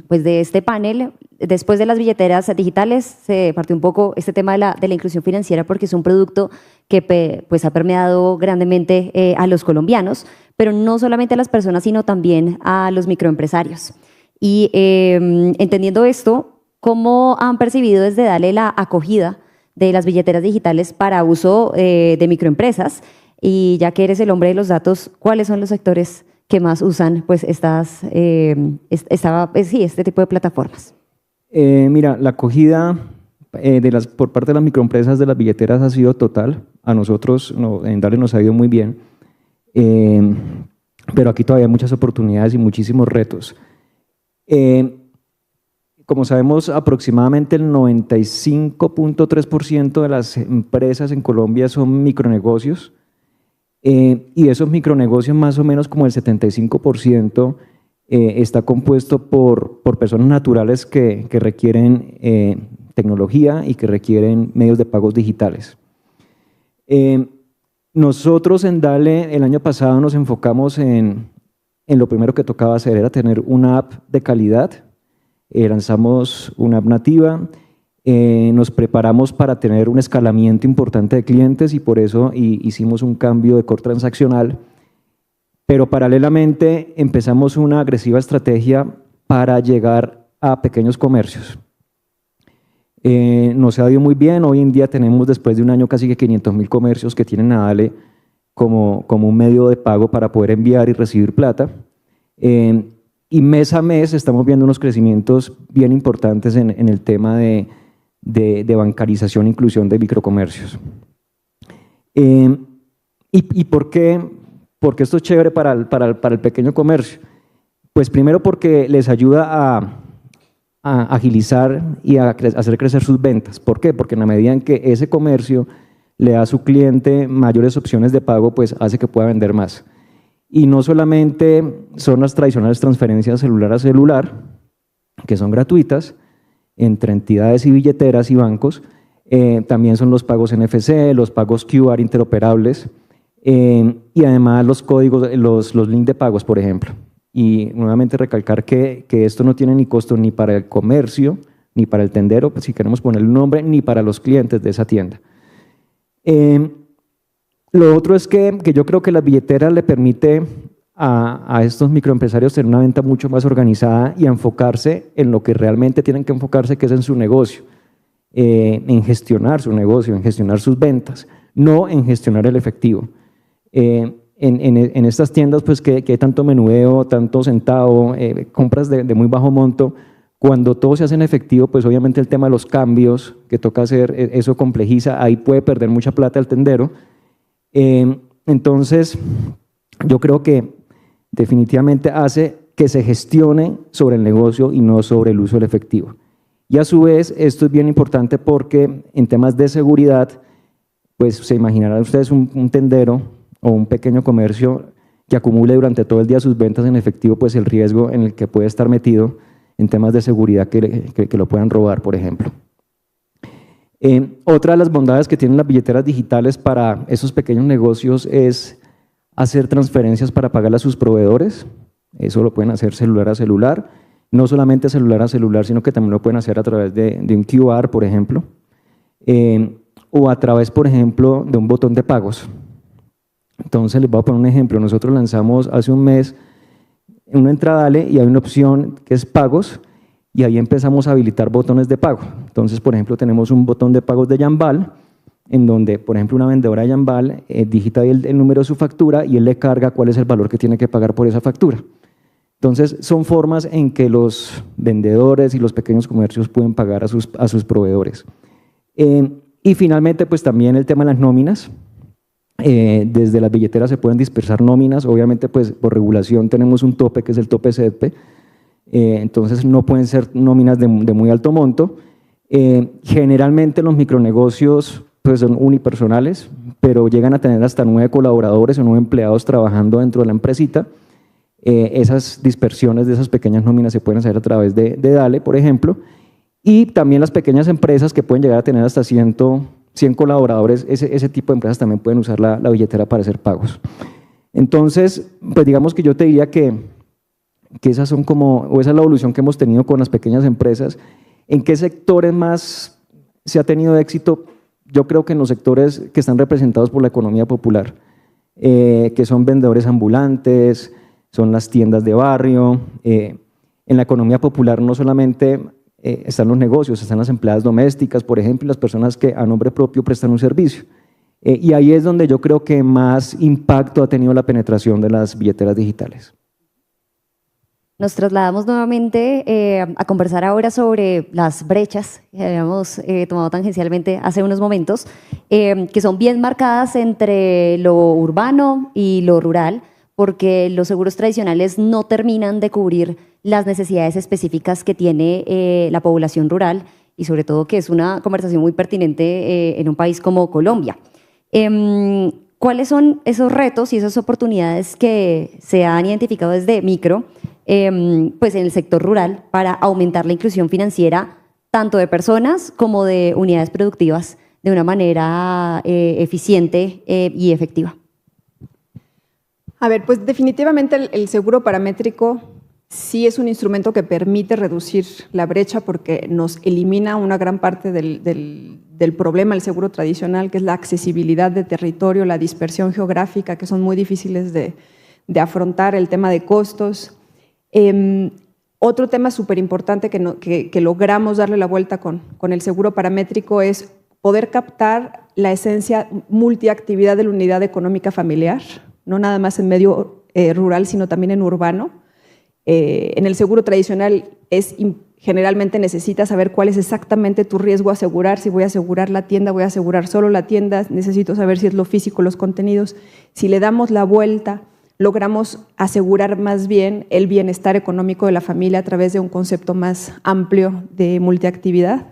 pues de este panel, después de las billeteras digitales se partió un poco este tema de la inclusión financiera, porque es un producto que pues ha permeado grandemente a los colombianos, pero no solamente a las personas, sino también a los microempresarios. Y entendiendo esto, ¿cómo han percibido desde Dale la acogida de las billeteras digitales para uso de microempresas? Y ya que eres el hombre de los datos, ¿cuáles son los sectores que más usan pues este tipo de plataformas? Mira, la acogida por parte de las microempresas de las billeteras ha sido total. A nosotros en Dale nos ha ido muy bien, pero aquí todavía hay muchas oportunidades y muchísimos retos. Como sabemos, aproximadamente el 95.3% de las empresas en Colombia son micronegocios, y esos micronegocios más o menos como el 75% está compuesto por personas naturales que requieren tecnología y que requieren medios de pagos digitales. Nosotros en Dale el año pasado nos enfocamos en lo primero que tocaba hacer, era tener una app de calidad. Lanzamos una app nativa, nos preparamos para tener un escalamiento importante de clientes y por eso hicimos un cambio de core transaccional, pero paralelamente empezamos una agresiva estrategia para llegar a pequeños comercios. Nos ha ido muy bien. Hoy en día tenemos, después de un año, casi que 500.000 comercios que tienen a Dale como un medio de pago para poder enviar y recibir plata. Y mes a mes estamos viendo unos crecimientos bien importantes en el tema de bancarización e inclusión de microcomercios. ¿Y por qué esto es chévere para el pequeño comercio? Pues primero porque les ayuda a agilizar y a hacer crecer sus ventas. ¿Por qué? Porque en la medida en que ese comercio le da a su cliente mayores opciones de pago, pues hace que pueda vender más. Y no solamente son las tradicionales transferencias celular a celular, que son gratuitas, entre entidades y billeteras y bancos, también son los pagos NFC, los pagos QR interoperables, y además los códigos, los links de pagos, por ejemplo. Y nuevamente recalcar que esto no tiene ni costo ni para el comercio, ni para el tendero, pues si queremos ponerle un nombre, ni para los clientes de esa tienda. Lo otro es que yo creo que las billeteras le permite a estos microempresarios tener una venta mucho más organizada y enfocarse en lo que realmente tienen que enfocarse, que es en su negocio, en gestionar su negocio, en gestionar sus ventas, no en gestionar el efectivo. En estas tiendas pues que hay tanto menudeo, tanto centavo, compras de muy bajo monto, cuando todo se hace en efectivo, pues obviamente el tema de los cambios que toca hacer, eso complejiza, ahí puede perder mucha plata el tendero. Entonces, yo creo que definitivamente hace que se gestione sobre el negocio y no sobre el uso del efectivo. Y a su vez, esto es bien importante porque en temas de seguridad, pues se imaginarán ustedes un tendero o un pequeño comercio que acumule durante todo el día sus ventas en efectivo, pues el riesgo en el que puede estar metido en temas de seguridad que lo puedan robar, por ejemplo. Otra de las bondades que tienen las billeteras digitales para esos pequeños negocios es hacer transferencias para pagarle a sus proveedores. Eso lo pueden hacer celular a celular, no solamente celular a celular, sino que también lo pueden hacer a través de un QR, por ejemplo, o a través, por ejemplo, de un botón de pagos. Entonces les voy a poner un ejemplo. Nosotros lanzamos hace un mes una entrada Dale y hay una opción que es pagos, y ahí empezamos a habilitar botones de pago. Entonces, por ejemplo, tenemos un botón de pagos de Yambal, en donde, por ejemplo, una vendedora de Yambal digita el número de su factura y él le carga cuál es el valor que tiene que pagar por esa factura. Entonces, son formas en que los vendedores y los pequeños comercios pueden pagar a sus proveedores. Y finalmente, pues también el tema de las nóminas. Desde las billeteras se pueden dispersar nóminas, obviamente pues por regulación tenemos un tope que es el tope CEDPE, entonces no pueden ser nóminas de muy alto monto. Generalmente los micronegocios pues son unipersonales, pero llegan a tener hasta 9 colaboradores o 9 empleados trabajando dentro de la empresita. Esas dispersiones de esas pequeñas nóminas se pueden hacer a través de Dale, por ejemplo, y también las pequeñas empresas que pueden llegar a tener hasta 100 100 colaboradores, ese tipo de empresas también pueden usar la billetera para hacer pagos. Entonces, pues digamos que yo te diría que esas son o esa es la evolución que hemos tenido con las pequeñas empresas. ¿En qué sectores más se ha tenido éxito? Yo creo que en los sectores que están representados por la economía popular, que son vendedores ambulantes, son las tiendas de barrio. En la economía popular no solamente están los negocios, están las empleadas domésticas, por ejemplo, y las personas que a nombre propio prestan un servicio. Y ahí es donde yo creo que más impacto ha tenido la penetración de las billeteras digitales. Nos trasladamos nuevamente a conversar ahora sobre las brechas que habíamos tomado tangencialmente hace unos momentos, que son bien marcadas entre lo urbano y lo rural, porque los seguros tradicionales no terminan de cubrir las necesidades específicas que tiene la población rural y sobre todo que es una conversación muy pertinente en un país como Colombia. ¿Cuáles son esos retos y esas oportunidades que se han identificado desde Micro pues en el sector rural para aumentar la inclusión financiera tanto de personas como de unidades productivas de una manera eficiente y efectiva? A ver, pues definitivamente el seguro paramétrico sí es un instrumento que permite reducir la brecha porque nos elimina una gran parte del problema del seguro tradicional, que es la accesibilidad de territorio, la dispersión geográfica, que son muy difíciles de afrontar, el tema de costos. Otro tema súper importante que logramos darle la vuelta con el seguro paramétrico es poder captar la esencia multiactividad de la unidad económica familiar, no nada más en medio rural, sino también en urbano. En el seguro tradicional generalmente necesitas saber cuál es exactamente tu riesgo a asegurar, si voy a asegurar la tienda, voy a asegurar solo la tienda, necesito saber si es lo físico, los contenidos. Si le damos la vuelta, logramos asegurar más bien el bienestar económico de la familia a través de un concepto más amplio de multiactividad.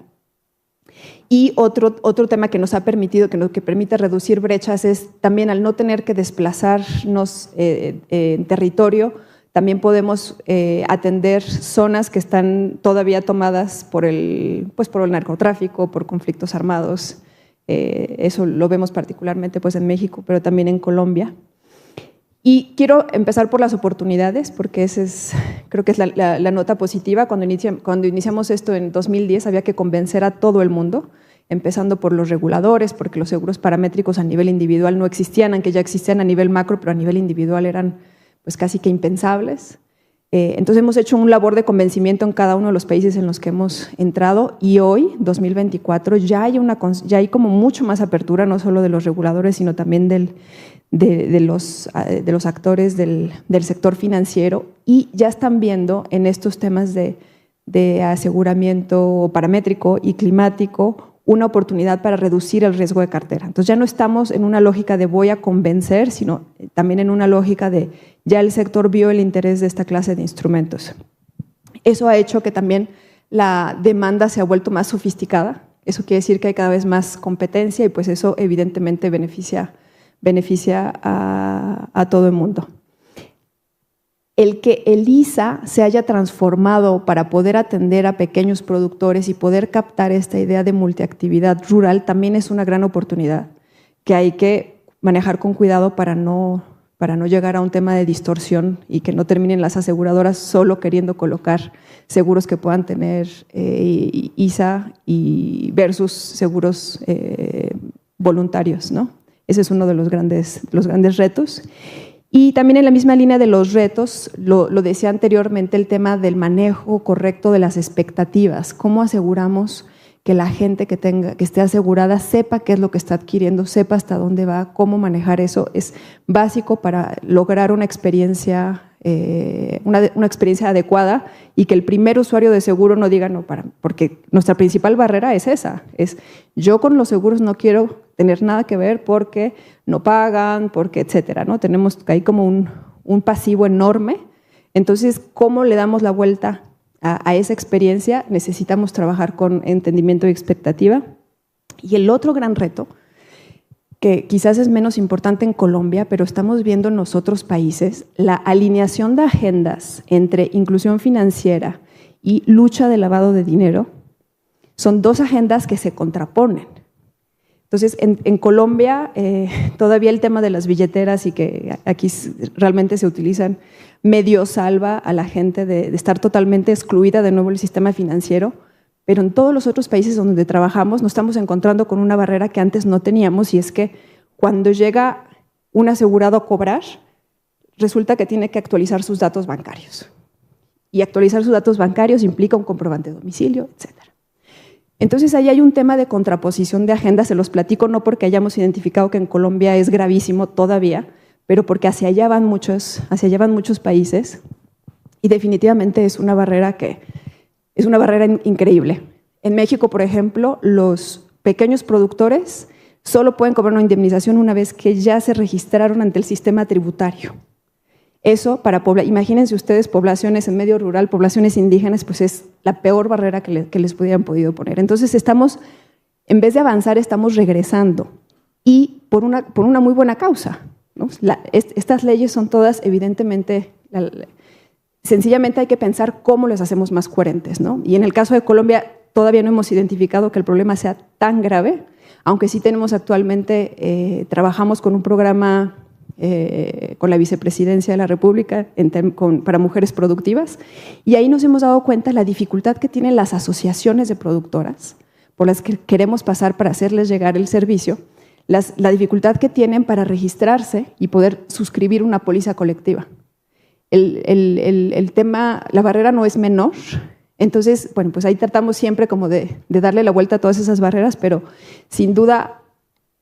Y otro tema que nos ha permitido, que permite reducir brechas, es también al no tener que desplazarnos en territorio, también podemos atender zonas que están todavía tomadas por el narcotráfico, por conflictos armados. Eso lo vemos particularmente pues, en México, pero también en Colombia. Y quiero empezar por las oportunidades, porque creo que es la nota positiva. Cuando iniciamos esto en 2010 había que convencer a todo el mundo, empezando por los reguladores, porque los seguros paramétricos a nivel individual no existían, aunque ya existían a nivel macro, pero a nivel individual eran pues casi que impensables. Entonces hemos hecho un labor de convencimiento en cada uno de los países en los que hemos entrado y hoy, 2024, ya hay como mucho más apertura, no solo de los reguladores, sino también de los actores del sector financiero y ya están viendo en estos temas de aseguramiento paramétrico y climático una oportunidad para reducir el riesgo de cartera. Entonces ya no estamos en una lógica de voy a convencer, sino también en una lógica de ya el sector vio el interés de esta clase de instrumentos. Eso ha hecho que también la demanda se ha vuelto más sofisticada. Eso quiere decir que hay cada vez más competencia y pues eso evidentemente beneficia a todo el mundo. El que el ISA se haya transformado para poder atender a pequeños productores y poder captar esta idea de multiactividad rural también es una gran oportunidad que hay que manejar con cuidado para no llegar a un tema de distorsión y que no terminen las aseguradoras solo queriendo colocar seguros que puedan tener ISA y versus seguros voluntarios, ¿no? Ese es uno de los grandes retos. Y también en la misma línea de los retos, lo decía anteriormente, el tema del manejo correcto de las expectativas. ¿Cómo aseguramos que la gente que esté asegurada sepa qué es lo que está adquiriendo, sepa hasta dónde va, cómo manejar eso? Es básico para lograr una experiencia adecuada y que el primer usuario de seguro no diga no, porque nuestra principal barrera es esa, es yo con los seguros no quiero tener nada que ver porque no pagan, porque etcétera, ¿no? Tenemos ahí como un pasivo enorme. Entonces, ¿cómo le damos la vuelta a esa experiencia? Necesitamos trabajar con entendimiento y expectativa. Y el otro gran reto, que quizás es menos importante en Colombia, pero estamos viendo en los otros países, la alineación de agendas entre inclusión financiera y lucha de lavado de dinero, son dos agendas que se contraponen. Entonces, en Colombia, todavía el tema de las billeteras y que aquí realmente se utilizan, medio salva a la gente de estar totalmente excluida de nuevo del sistema financiero, pero en todos los otros países donde trabajamos nos estamos encontrando con una barrera que antes no teníamos, y es que cuando llega un asegurado a cobrar, resulta que tiene que actualizar sus datos bancarios. Y actualizar sus datos bancarios implica un comprobante de domicilio, etc. Entonces, ahí hay un tema de contraposición de agendas. Se los platico no porque hayamos identificado que en Colombia es gravísimo todavía, pero porque hacia allá van muchos países, y definitivamente es una barrera increíble. En México, por ejemplo, los pequeños productores solo pueden cobrar una indemnización una vez que ya se registraron ante el sistema tributario. Eso, imagínense ustedes, poblaciones en medio rural, poblaciones indígenas, pues es la peor barrera que les pudieran podido poner. Entonces, en vez de avanzar, estamos regresando, y por una muy buena causa, ¿no? Estas leyes son todas, evidentemente, sencillamente hay que pensar cómo las hacemos más coherentes, ¿no? Y en el caso de Colombia, todavía no hemos identificado que el problema sea tan grave, aunque sí tenemos actualmente, trabajamos con un programa con la Vicepresidencia de la República para mujeres productivas, y ahí nos hemos dado cuenta la dificultad que tienen las asociaciones de productoras por las que queremos pasar para hacerles llegar el servicio, la dificultad que tienen para registrarse y poder suscribir una póliza colectiva. El tema, la barrera no es menor. Entonces, bueno, pues ahí tratamos siempre como de darle la vuelta a todas esas barreras, pero sin duda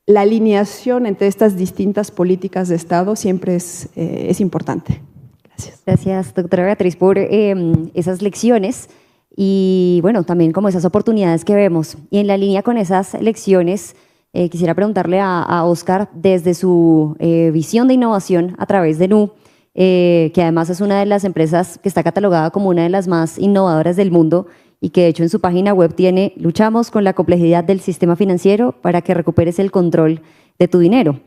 la alineación entre estas distintas políticas de Estado siempre es importante. Gracias. Gracias, doctora Beatriz, por esas lecciones y, bueno, también como esas oportunidades que vemos. Y en la línea con esas lecciones, quisiera preguntarle a Óscar, desde su visión de innovación a través de Nu, que además es una de las empresas que está catalogada como una de las más innovadoras del mundo, y que de hecho en su página web tiene: luchamos con la complejidad del sistema financiero para que recuperes el control de tu dinero.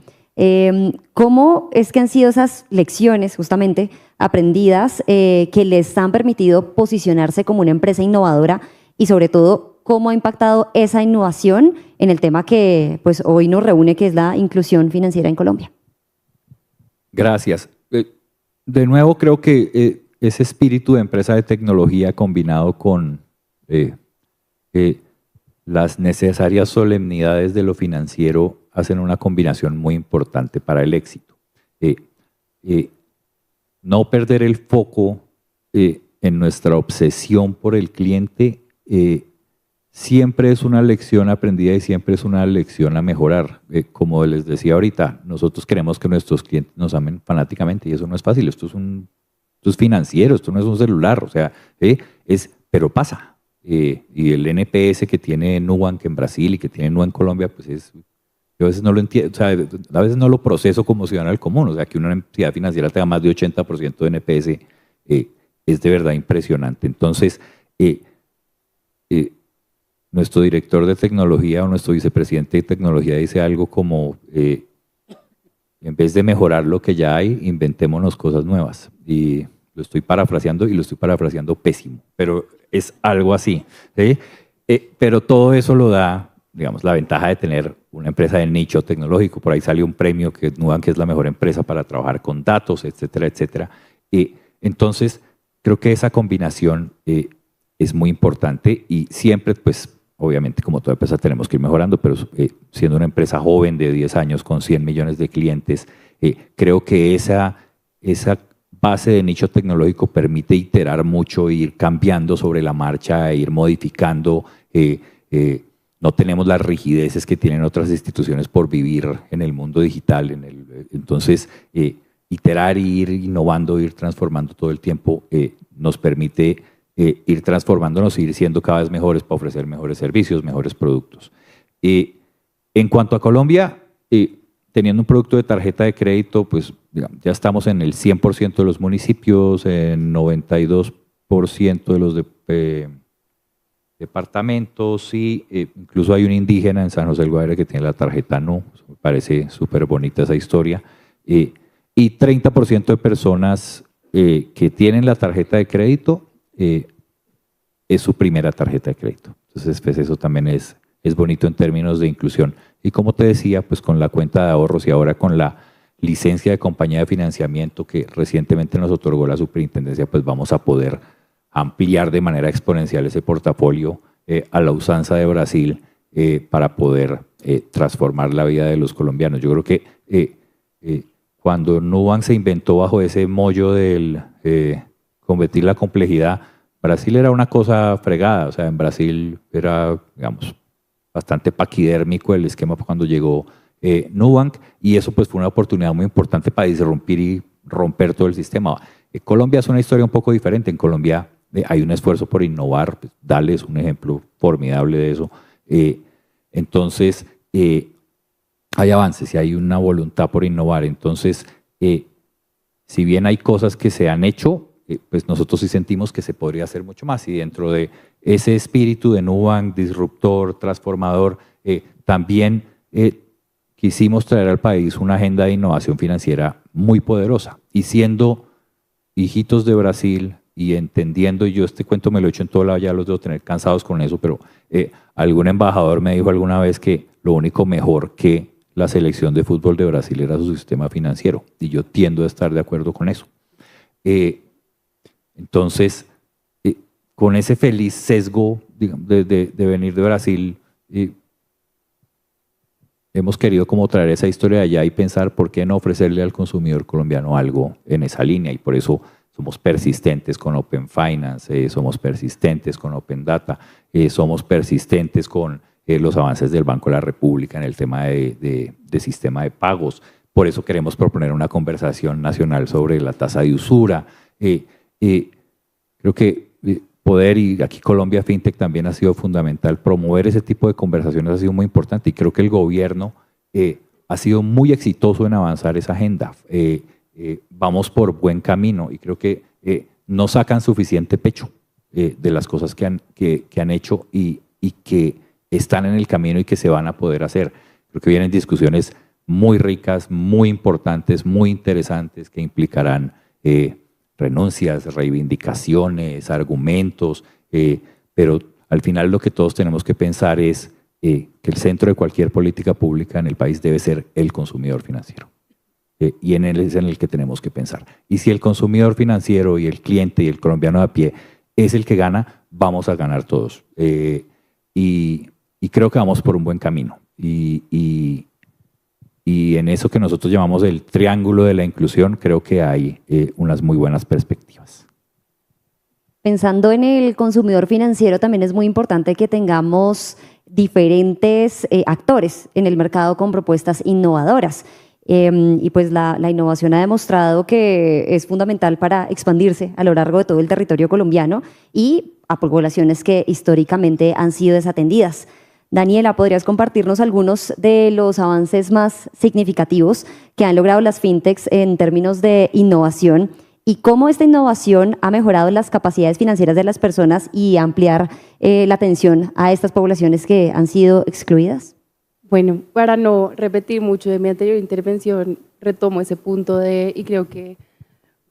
¿Cómo es que han sido esas lecciones justamente aprendidas que les han permitido posicionarse como una empresa innovadora, y sobre todo cómo ha impactado esa innovación en el tema que pues hoy nos reúne, que es la inclusión financiera en Colombia? Gracias. De nuevo, creo que ese espíritu de empresa de tecnología combinado con las necesarias solemnidades de lo financiero hacen una combinación muy importante para el éxito. No perder el foco en nuestra obsesión por el cliente siempre es una lección aprendida y siempre es una lección a mejorar. Como les decía ahorita, nosotros queremos que nuestros clientes nos amen fanáticamente, y eso no es fácil. Esto es financiero, esto no es un celular, o sea, pero pasa. Y el NPS que tiene Nubank en Brasil y que tiene Nu en Colombia, pues yo a veces no lo entiendo, o sea, a veces no lo proceso como ciudadano del común. O sea, que una entidad financiera tenga más de 80% de NPS es de verdad impresionante. Entonces, nuestro director de tecnología o nuestro vicepresidente de tecnología dice algo como, en vez de mejorar lo que ya hay, inventémonos cosas nuevas. Y lo estoy parafraseando, y lo estoy parafraseando pésimo, pero es algo así, ¿sí? Pero todo eso lo da, digamos, la ventaja de tener una empresa de nicho tecnológico. Por ahí salió un premio que Nubank es la mejor empresa para trabajar con datos, etcétera, etcétera. Entonces, creo que esa combinación es muy importante, y siempre, pues, obviamente, como toda empresa tenemos que ir mejorando, pero siendo una empresa joven de 10 años con 100 millones de clientes, creo que esa base de nicho tecnológico permite iterar mucho, ir cambiando sobre la marcha, ir modificando. No tenemos las rigideces que tienen otras instituciones por vivir en el mundo digital. Entonces, iterar, ir innovando, ir transformando todo el tiempo nos permite ir transformándonos e ir siendo cada vez mejores para ofrecer mejores servicios, mejores productos. En cuanto a Colombia, teniendo un producto de tarjeta de crédito, pues digamos, ya estamos en el 100% de los municipios, en 92% de los departamentos, y incluso hay un indígena en San José del Guaviare que tiene la tarjeta Nu. Me parece súper bonita esa historia. Y 30% de personas que tienen la tarjeta de crédito es su primera tarjeta de crédito. Entonces, pues eso también es es bonito en términos de inclusión. Y como te decía, pues con la cuenta de ahorros y ahora con la licencia de compañía de financiamiento que recientemente nos otorgó la superintendencia, pues vamos a poder ampliar de manera exponencial ese portafolio a la usanza de Brasil para poder transformar la vida de los colombianos. Yo creo que cuando Nubank se inventó bajo ese mollo del combatir la complejidad, Brasil era una cosa fregada, o sea, en Brasil era, digamos, bastante paquidérmico el esquema cuando llegó Nubank, y eso pues fue una oportunidad muy importante para disrumpir y romper todo el sistema. Colombia es una historia un poco diferente. En Colombia hay un esfuerzo por innovar, pues, Dale es un ejemplo formidable de eso. Entonces, hay avances y hay una voluntad por innovar. Entonces, si bien hay cosas que se han hecho, pues nosotros sí sentimos que se podría hacer mucho más, y dentro de ese espíritu de Nubank, disruptor, transformador, también quisimos traer al país una agenda de innovación financiera muy poderosa, y siendo hijitos de Brasil y entendiendo, y yo este cuento me lo he hecho en todo lado, ya los debo tener cansados con eso, pero algún embajador me dijo alguna vez que lo único mejor que la selección de fútbol de Brasil era su sistema financiero, y yo tiendo a estar de acuerdo con eso. Entonces, con ese feliz sesgo, digamos, de venir de Brasil, hemos querido como traer esa historia de allá y pensar por qué no ofrecerle al consumidor colombiano algo en esa línea, y por eso somos persistentes con Open Finance, somos persistentes con Open Data, somos persistentes con los avances del Banco de la República en el tema de sistema de pagos. Por eso queremos proponer una conversación nacional sobre la tasa de usura. Creo que poder, y aquí Colombia FinTech también ha sido fundamental, promover ese tipo de conversaciones ha sido muy importante, y creo que el gobierno ha sido muy exitoso en avanzar esa agenda. Vamos por buen camino, y creo que no sacan suficiente pecho de las cosas que han hecho y que están en el camino y que se van a poder hacer. Creo que vienen discusiones muy ricas, muy importantes, muy interesantes, que implicarán renuncias, reivindicaciones, argumentos, pero al final lo que todos tenemos que pensar es que el centro de cualquier política pública en el país debe ser el consumidor financiero. Y en él es en el que tenemos que pensar. Y si el consumidor financiero y el cliente y el colombiano de a pie es el que gana, vamos a ganar todos. Y creo que vamos por un buen camino. Y en eso que nosotros llamamos el triángulo de la inclusión, creo que hay unas muy buenas perspectivas. Pensando en el consumidor financiero, también es muy importante que tengamos diferentes actores en el mercado con propuestas innovadoras. Y pues la innovación ha demostrado que es fundamental para expandirse a lo largo de todo el territorio colombiano y a poblaciones que históricamente han sido desatendidas. Daniela, ¿podrías compartirnos algunos de los avances más significativos que han logrado las fintechs en términos de innovación, y cómo esta innovación ha mejorado las capacidades financieras de las personas y ampliar la atención a estas poblaciones que han sido excluidas? Bueno, para no repetir mucho de mi anterior intervención, retomo ese punto y creo que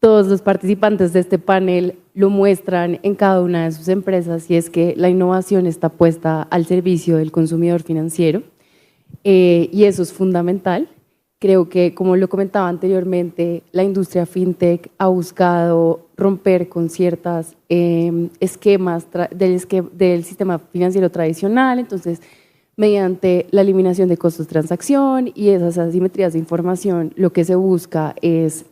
todos los participantes de este panel lo muestran en cada una de sus empresas, y es que la innovación está puesta al servicio del consumidor financiero, y eso es fundamental. Creo que, como lo comentaba anteriormente, la industria fintech ha buscado romper con ciertos esquemas del sistema financiero tradicional. Entonces, mediante la eliminación de costos de transacción y esas asimetrías de información, lo que se busca es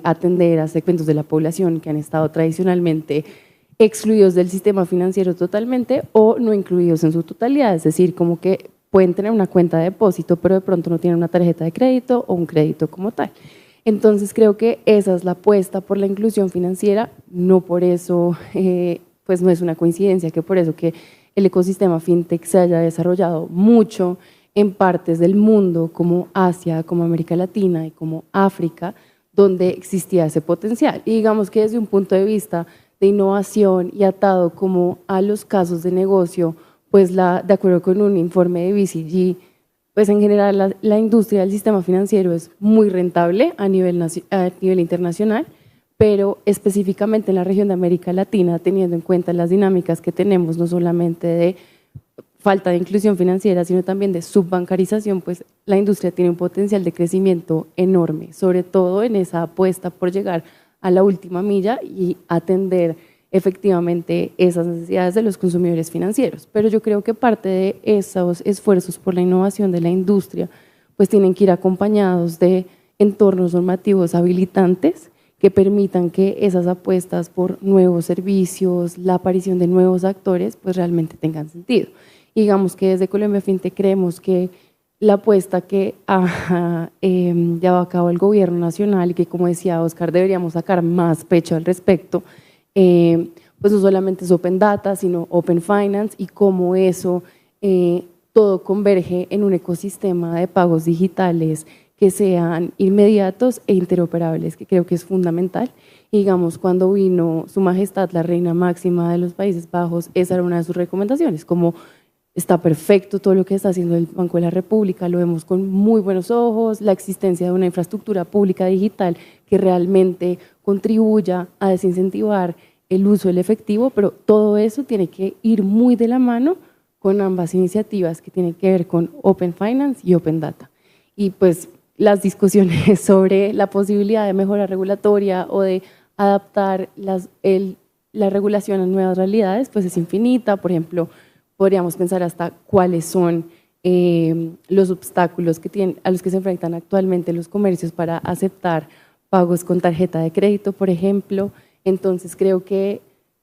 atender a segmentos de la población que han estado tradicionalmente excluidos del sistema financiero totalmente o no incluidos en su totalidad. Es decir, como que pueden tener una cuenta de depósito, pero de pronto no tienen una tarjeta de crédito o un crédito como tal. Entonces, creo que esa es la apuesta por la inclusión financiera. No por eso, pues no es una coincidencia que por eso que el ecosistema fintech se haya desarrollado mucho en partes del mundo como Asia, como América Latina y como África, donde existía ese potencial. Y digamos que desde un punto de vista de innovación y atado como a los casos de negocio, pues de acuerdo con un informe de BCG, pues en general la industria del sistema financiero es muy rentable a nivel internacional, pero específicamente en la región de América Latina, teniendo en cuenta las dinámicas que tenemos, no solamente de falta de inclusión financiera, sino también de subbancarización, pues la industria tiene un potencial de crecimiento enorme, sobre todo en esa apuesta por llegar a la última milla y atender efectivamente esas necesidades de los consumidores financieros. Pero yo creo que parte de esos esfuerzos por la innovación de la industria pues tienen que ir acompañados de entornos normativos habilitantes que permitan que esas apuestas por nuevos servicios, la aparición de nuevos actores, pues realmente tengan sentido. Y digamos que desde Colombia FinTech creemos que la apuesta que ha llevado a cabo el gobierno nacional y que, como decía Oscar, deberíamos sacar más pecho al respecto, pues no solamente es Open Data, sino Open Finance y cómo eso todo converge en un ecosistema de pagos digitales que sean inmediatos e interoperables, que creo que es fundamental. Y digamos, cuando vino Su Majestad, la Reina Máxima de los Países Bajos, esa era una de sus recomendaciones, como está perfecto todo lo que está haciendo el Banco de la República, lo vemos con muy buenos ojos, la existencia de una infraestructura pública digital que realmente contribuya a desincentivar el uso del efectivo, pero todo eso tiene que ir muy de la mano con ambas iniciativas que tienen que ver con Open Finance y Open Data. Y pues las discusiones sobre la posibilidad de mejora regulatoria o de adaptar la regulación a nuevas realidades, pues es infinita. Por ejemplo, podríamos pensar hasta cuáles son los obstáculos a los que se enfrentan actualmente los comercios para aceptar pagos con tarjeta de crédito, por ejemplo. Entonces creo que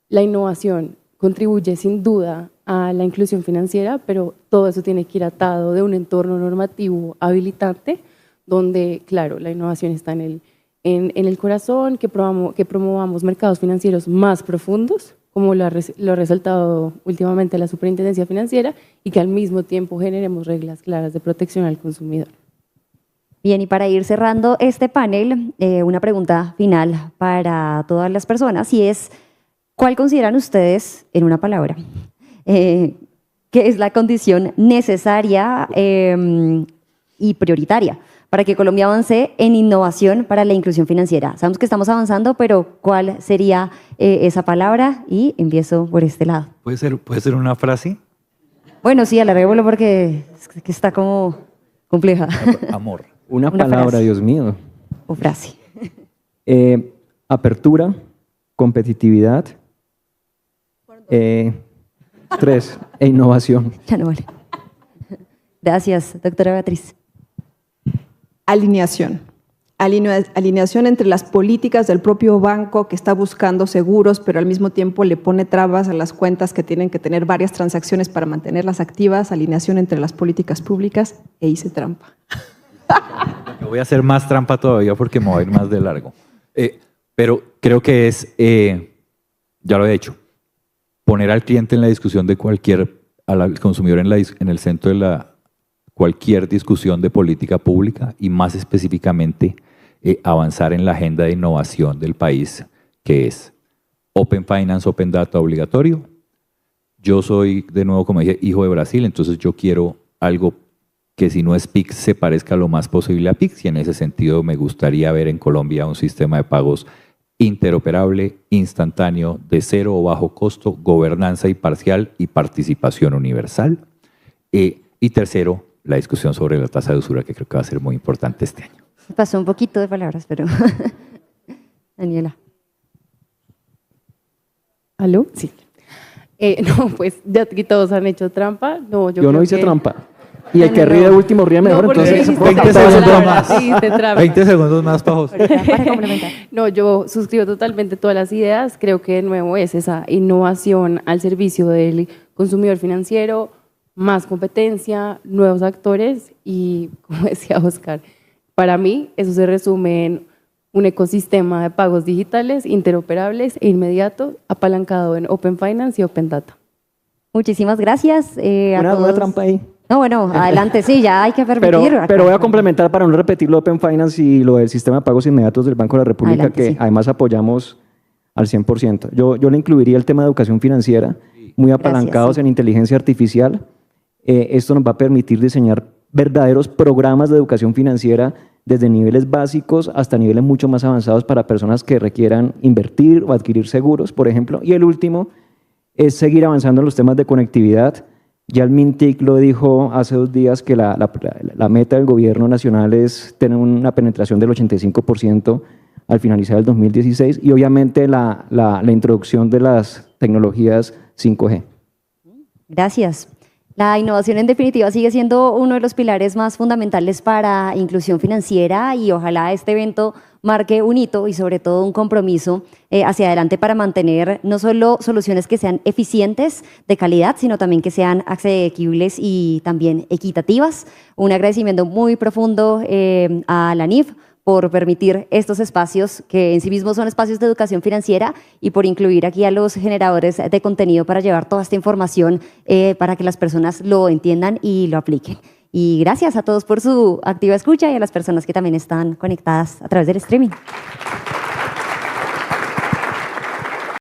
la innovación contribuye sin duda a la inclusión financiera, pero todo eso tiene que ir atado de un entorno normativo habilitante, donde, claro, la innovación está en el corazón, que promovamos mercados financieros más profundos, como lo ha resaltado últimamente la Superintendencia Financiera, y que al mismo tiempo generemos reglas claras de protección al consumidor. Bien, y para ir cerrando este panel, una pregunta final para todas las personas, y es, ¿cuál consideran ustedes, en una palabra, que es la condición necesaria y prioritaria para que Colombia avance en innovación para la inclusión financiera? Sabemos que estamos avanzando, pero ¿cuál sería esa palabra? Y empiezo por este lado. ¿Puede ser una frase? Bueno, sí, alarguémoslo porque es que está como compleja. Amor. Una palabra, frase. Dios mío. O frase. Apertura, competitividad, 3, e innovación. Ya no vale. Gracias, doctora Beatriz. Alineación. Alineación entre las políticas del propio banco que está buscando seguros, pero al mismo tiempo le pone trabas a las cuentas que tienen que tener varias transacciones para mantenerlas activas. Alineación entre las políticas públicas e hice trampa. Yo voy a hacer más trampa todavía porque me voy a ir más de largo. Pero creo que es, ya lo he hecho, poner al cliente en la discusión de al consumidor en el centro de cualquier discusión de política pública y más específicamente avanzar en la agenda de innovación del país, que es Open Finance, Open Data obligatorio. Yo soy, de nuevo, como dije, hijo de Brasil, entonces yo quiero algo que si no es PIX se parezca lo más posible a PIX, y en ese sentido me gustaría ver en Colombia un sistema de pagos interoperable, instantáneo, de cero o bajo costo, gobernanza imparcial y participación universal. Y tercero, la discusión sobre la tasa de usura, que creo que va a ser muy importante este año. Pasó un poquito de palabras, pero Daniela. ¿Aló? Sí. No, pues ya que todos han hecho trampa. No, yo no hice trampa. Y el que ríe de último ríe mejor, entonces 20 segundos más. Sí, 20 segundos más para José. Para complementar. No, yo suscribo totalmente todas las ideas. Creo que de nuevo es esa innovación al servicio del consumidor financiero, más competencia, nuevos actores y, como decía Oscar, para mí eso se resume en un ecosistema de pagos digitales, interoperables e inmediato, apalancado en Open Finance y Open Data. Muchísimas gracias a todos. Una trampa ahí. No, bueno, adelante, sí, ya hay que permitir. Pero voy a complementar para no repetir lo de Open Finance y lo del sistema de pagos inmediatos del Banco de la República, Adelante, que sí. además apoyamos al 100%. Yo le incluiría el tema de educación financiera, muy apalancados Gracias, sí. en inteligencia artificial. Esto nos va a permitir diseñar verdaderos programas de educación financiera desde niveles básicos hasta niveles mucho más avanzados para personas que requieran invertir o adquirir seguros, por ejemplo. Y el último es seguir avanzando en los temas de conectividad. Ya el MINTIC lo dijo hace 2 días que la meta del gobierno nacional es tener una penetración del 85% al finalizar el 2016 y obviamente la introducción de las tecnologías 5G. Gracias. La innovación en definitiva sigue siendo uno de los pilares más fundamentales para inclusión financiera y ojalá este evento marque un hito y sobre todo un compromiso hacia adelante para mantener no solo soluciones que sean eficientes, de calidad, sino también que sean asequibles y también equitativas. Un agradecimiento muy profundo a la NIF por permitir estos espacios que en sí mismos son espacios de educación financiera y por incluir aquí a los generadores de contenido para llevar toda esta información para que las personas lo entiendan y lo apliquen. Y gracias a todos por su activa escucha y a las personas que también están conectadas a través del streaming.